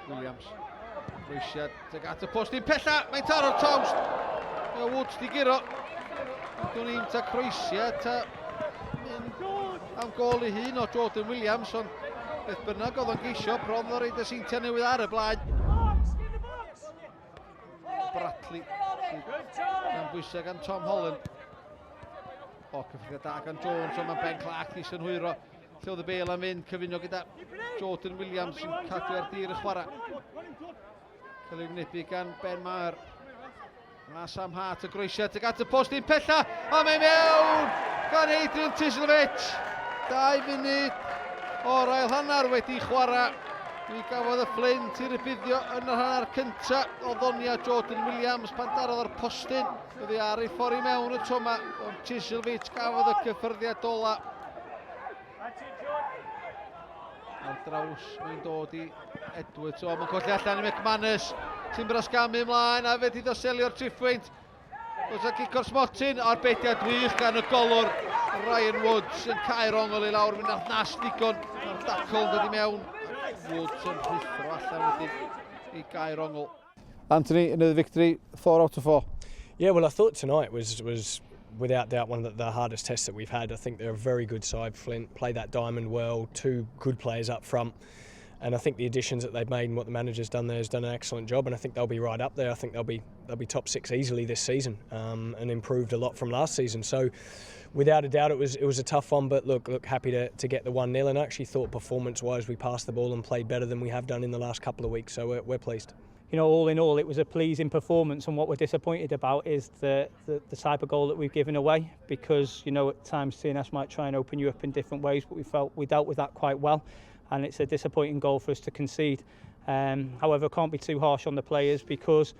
Williams. Rwysiad tuag at y post un pella, mae'n taro Toms. Woods di giro. Dwi'n ni'n ta croesiad ta am gôl I hun o Jordan Williams, ond beth bynnag oedd o'n geisio bron o reid y Seintiau Newydd ar y blaen. Bradley yn bwysau gan Tom Holland. O, cyffredau da gan Jones, ond mae Ben Clark i synhwyro. Lle oedd y bel am fynd, cyfuno gyda Jordan Williams sy'n cadw ar dir y chwarae. Cael ei wnebu gan Ben Maher. Mae Sam Hart y groesiad tuag at y post un pella, a mae mewn gan Adrian Cieslewicz. 2 munud o'r ail hanner wedi chwarae. Mi gafodd y Fflint I rybuddio yn yr hanner cynta o ddonia Jordan Williams pan darodd ar postyn. Byddi ar ei ffordd I mewn y tro yma, ond Cieslewicz gafodd y cyffyrddiad ola. Ar draws mae'n dod I Edwards, o mae'n colli allan I McManus sy'n brasgamu ymlaen a fe di ddoselio'r triffwynt. Oes a gicor smotyn a'r bediad wych gan y golwr Ryan Woods yn cael ongl I lawr, mynd nath nas ddigon. Mae'r dacl yn dod I mewn. Woods yn rhithro allan wedyn I gael ongl. Anthony, another victory, 4 out of 4. Yeah, well, I thought tonight was without doubt one of the hardest tests that we've had. I think they're a very good side. Fflint play that diamond well, 2 good players up front. And I think the additions that they've made and what the manager's done there has done an excellent job, and I think they'll be right up there. I think they'll be top 6 easily this season, and improved a lot from last season. So without a doubt it was a tough one, but look happy to get the 1-0, and I actually thought performance-wise we passed the ball and played better than we have done in the last couple of weeks, so we're pleased. You know, all in all, it was a pleasing performance, and what we're disappointed about is the type of goal that we've given away, because, you know, at times TNS might try and open you up in different ways, but we felt we dealt with that quite well, and it's a disappointing goal for us to concede. However, can't be too harsh on the players, because,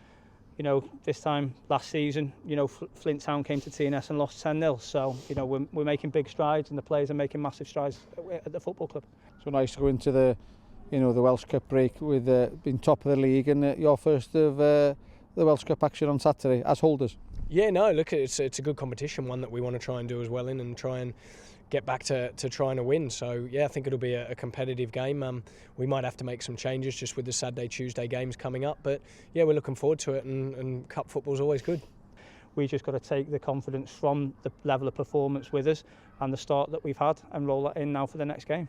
you know, this time last season, you know, Flint Town came to TNS and lost 10-0, so, you know, we're making big strides, and the players are making massive strides at the football club. So nice to go into the Welsh Cup break with being top of the league, and your first of the Welsh Cup action on Saturday as holders. Yeah, no, look, it's a good competition, one that we want to try and do as well in, and try and get back to trying to win. So yeah, I think it'll be a competitive game. We might have to make some changes just with the Saturday, Tuesday games coming up, but yeah, we're looking forward to it, and cup football's always good. We just got to take the confidence from the level of performance with us and the start that we've had and roll that in now for the next game.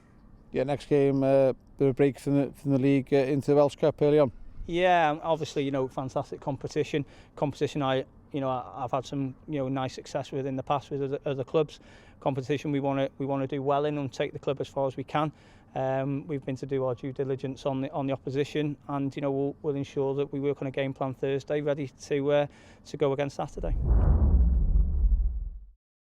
Yeah, next game, bit of a break from the league into the Welsh Cup early on. Yeah, obviously, you know, fantastic competition. I've had some, you know, nice success with in the past with other clubs. Competition we want to do well in and take the club as far as we can. We've been to do our due diligence on the opposition, and, you know, we'll ensure that we work on a game plan Thursday, ready to go against Saturday.